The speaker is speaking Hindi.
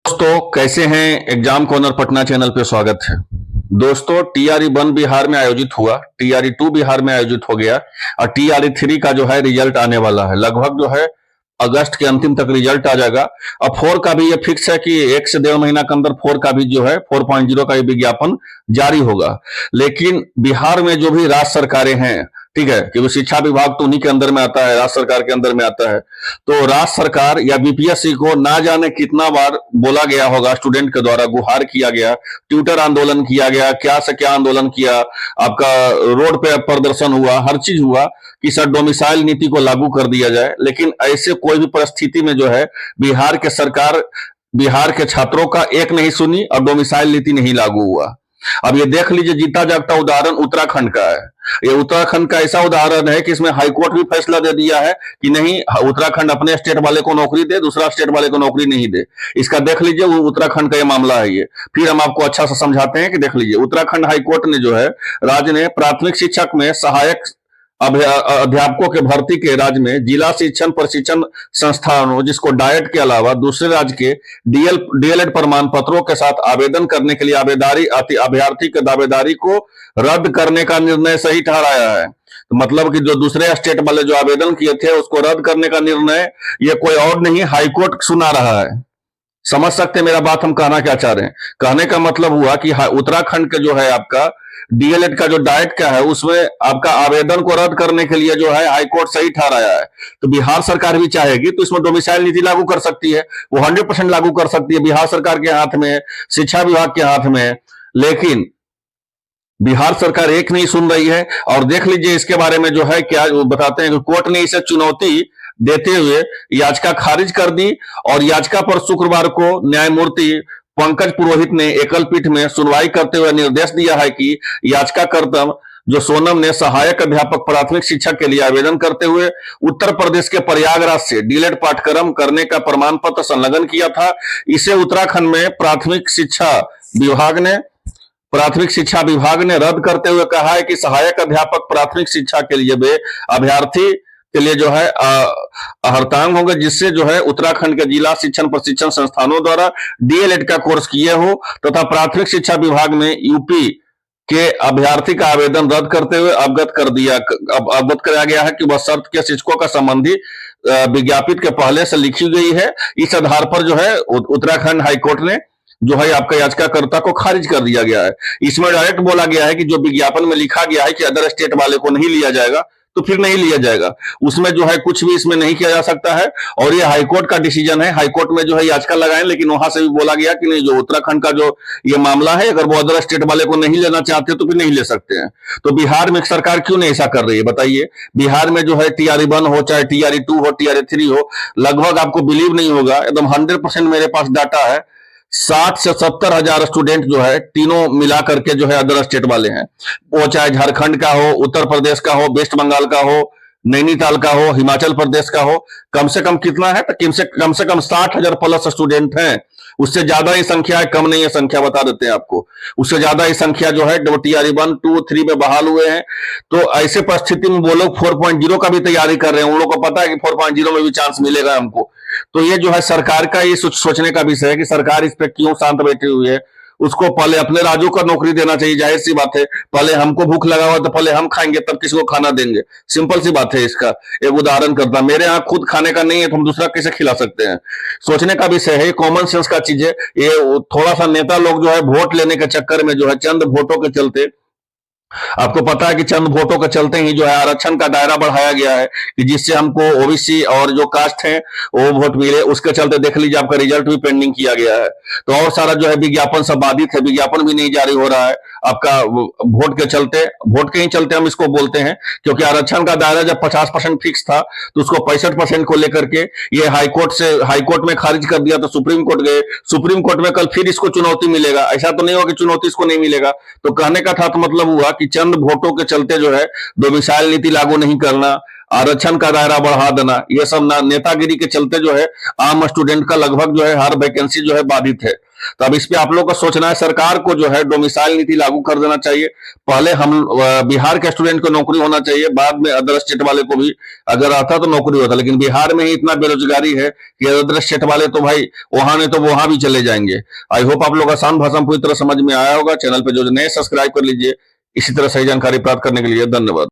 दोस्तों कैसे हैं। एग्जाम कॉर्नर पटना चैनल पे स्वागत है। दोस्तों टीआरई 1 बिहार में आयोजित हुआ, टीआरई 2 बिहार में आयोजित हो गया और टीआरई 3 का जो है रिजल्ट आने वाला है। लगभग जो है अगस्त के अंतिम तक रिजल्ट आ जाएगा। अब 4 का भी ये फिक्स है कि 1 से 1.5 महीना के अंदर 4 का भी जो है 4.0 का विज्ञापन जारी होगा। लेकिन बिहार में जो भी राज्य सरकारें हैं, ठीक है, क्योंकि शिक्षा विभाग तो उन्हीं के अंदर में आता है, राज्य सरकार के अंदर में आता है। तो राज्य सरकार या बीपीएससी को ना जाने कितना बार बोला गया होगा, स्टूडेंट के द्वारा गुहार किया गया, ट्विटर आंदोलन किया गया, क्या से क्या आंदोलन किया, आपका रोड पे प्रदर्शन हुआ, हर चीज हुआ कि सर डोमिसाइल नीति को लागू कर दिया जाए। लेकिन ऐसे कोई भी परिस्थिति में जो है बिहार के सरकार बिहार के छात्रों का एक नहीं सुनी और डोमिसाइल नीति नहीं लागू हुआ। अब ये देख लीजिए, जीता जागता उदाहरण उत्तराखंड का है। ये उत्तराखंड का ऐसा उदाहरण है कि इसमें हाईकोर्ट भी फैसला दे दिया है कि नहीं, उत्तराखंड अपने स्टेट वाले को नौकरी दे, दूसरा स्टेट वाले को नौकरी नहीं दे। इसका देख लीजिए, वो उत्तराखंड का ये मामला है। ये फिर हम आपको अच्छा सा समझाते हैं कि देख लीजिए, उत्तराखंड हाईकोर्ट ने जो है राज्य ने प्राथमिक शिक्षक में सहायक अध्यापकों के भर्ती के राज्य में जिला शिक्षण प्रशिक्षण संस्थानों, जिसको डाइट के अलावा दूसरे राज्य के डीएलएड प्रमाण पत्रों के साथ आवेदन करने के लिए अभ्यर्थी के दावेदारी को रद्द करने का निर्णय सही ठहराया है। तो मतलब कि जो दूसरे स्टेट वाले जो आवेदन किए थे उसको रद्द करने का निर्णय ये कोई और नहीं, हाईकोर्ट सुना रहा है। समझ सकते मेरा बात, हम कहना क्या चाह रहे हैं। कहने का मतलब हुआ कि उत्तराखंड के जो है आपका डीएलएड का जो डाइट का है उसमें आपका आवेदन को रद्द करने के लिए जो है हाईकोर्ट सही ठहराया है। तो बिहार सरकार भी चाहेगी तो इसमें डोमिसाइल नीति लागू कर सकती है, वो 100% लागू कर सकती है। बिहार सरकार के हाथ में, शिक्षा विभाग के हाथ में। लेकिन बिहार सरकार एक नहीं सुन रही है। और देख लीजिए इसके बारे में जो है क्या बताते हैं कि कोर्ट ने इसे चुनौती देते हुए याचिका खारिज कर दी और याचिका पर शुक्रवार को न्यायमूर्ति पंकज पुरोहित ने एकल पीठ में सुनवाई करते हुए निर्देश दिया है कि याचिकाकर्ता जो सोनम ने सहायक अध्यापक प्राथमिक शिक्षक के लिए आवेदन करते हुए उत्तर प्रदेश के प्रयागराज से डीएलएड पाठ्यक्रम करने का प्रमाण पत्र संलग्न किया था, इसे उत्तराखंड में प्राथमिक शिक्षा विभाग ने रद्द करते हुए कहा है कि सहायक अध्यापक प्राथमिक शिक्षा के लिए वे अभ्यर्थी के लिए जो है हड़ताल होंगे, जिससे जो है उत्तराखंड के जिला शिक्षण प्रशिक्षण संस्थानों द्वारा डीएलएड का कोर्स किए हो तथा प्राथमिक शिक्षा विभाग में यूपी के अभ्यर्थी का आवेदन रद्द करते हुए अवगत कराया गया है कि वह शर्त के शिक्षकों का संबंधी विज्ञापित के पहले से लिखी गई है। इस आधार पर जो है उत्तराखंड हाईकोर्ट ने जो है आपका याचिकाकर्ता को खारिज कर दिया गया है। इसमें डायरेक्ट बोला गया है कि जो विज्ञापन में लिखा गया है कि अदर स्टेट वाले को नहीं लिया जाएगा, तो फिर नहीं लिया जाएगा। उसमें जो है कुछ भी इसमें नहीं किया जा सकता है और ये हाईकोर्ट का डिसीजन है। हाईकोर्ट में जो है याचिका लगाए, लेकिन वहां से भी बोला गया कि नहीं, जो उत्तराखंड का जो ये मामला है, अगर वो अदर स्टेट वाले को नहीं लेना चाहते तो फिर नहीं ले सकते हैं। तो बिहार में सरकार क्यों नहीं ऐसा कर रही है बताइए। बिहार में जो है टीआरई 1 हो, चाहे टीआरई 2 हो, टीआरई 3 हो, लगभग आपको बिलीव नहीं होगा, एकदम 100% मेरे पास डाटा है, 60 से 70 हजार स्टूडेंट जो है तीनों मिला करके जो है अदर स्टेट वाले हैं। वो चाहे झारखंड का हो, उत्तर प्रदेश का हो, वेस्ट बंगाल का हो, नैनीताल का हो, हिमाचल प्रदेश का हो। कम से कम कितना है, तो कम से कम 60,000 प्लस स्टूडेंट हैं। उससे ज्यादा ही संख्या है, कम नहीं है संख्या, बता देते हैं आपको। उससे ज्यादा ही संख्या जो है टीआरई 1, 2, 3 में बहाल हुए हैं। तो ऐसे परिस्थिति में वो लोग 4.0 का भी तैयारी कर रहे हैं। उन लोगों को पता है कि 4.0 में भी चांस मिलेगा हमको। तो ये जो है सरकार का ये सोचने का विषय है कि सरकार इस पे क्यों शांत बैठी हुई है। उसको पहले अपने राज्यों को नौकरी देना चाहिए, जाहिर सी बात है। पहले हमको भूख लगा हुआ तो पहले हम खाएंगे, तब किसी को खाना देंगे। सिंपल सी बात है। इसका एक उदाहरण करता, मेरे यहाँ खुद खाने का नहीं है तो हम दूसरा कैसे खिला सकते हैं। सोचने का विषय है, कॉमन सेंस का चीज है। ये थोड़ा सा नेता लोग जो है वोट लेने के चक्कर में जो है चंद वोटों के चलते, आपको पता है कि चंद वोटों के चलते ही जो है आरक्षण का दायरा बढ़ाया गया है कि जिससे हमको ओबीसी और जो कास्ट है वो वोट मिले। उसके चलते देख लीजिए आपका रिजल्ट भी पेंडिंग किया गया है। तो और सारा जो है विज्ञापन सब बाधित है, विज्ञापन भी नहीं जारी हो रहा है आपका वोट के चलते। वोट के ही चलते हम इसको बोलते हैं, क्योंकि आरक्षण का दायरा जब 50% फिक्स था तो उसको 65% को लेकर के ये हाईकोर्ट में खारिज कर दिया। तो सुप्रीम कोर्ट गए, सुप्रीम कोर्ट में कल फिर इसको चुनौती मिलेगा। ऐसा तो नहीं होगा कि चुनौती इसको नहीं मिलेगा। तो कहने का था तो मतलब हुआ कि चंद वोटों के चलते जो है डोमिसाइल नीति लागू नहीं करना, आरक्षण का दायरा बढ़ा देना, ये सब नेतागिरी के चलते जो है आम स्टूडेंट का लगभग जो है हर वैकेंसी जो है बाधित है। तो अब इस पे आप लोग को सोचना है, सरकार को जो है डोमिसाइल नीति लागू कर देना चाहिए। पहले हम बिहार के स्टूडेंट को नौकरी होना चाहिए, बाद में अदर स्टेट वाले को भी अगर आता तो नौकरी होता, लेकिन बिहार में ही इतना बेरोजगारी है कि अदर स्टेट वाले तो भाई वहां नहीं तो वहां भी चले जाएंगे। आई होप आप लोग आसान भाषा में पूरी तरह समझ में आया होगा। चैनल पे जो नए सब्सक्राइब कर लीजिए। इसी तरह सही जानकारी प्राप्त करने के लिए धन्यवाद।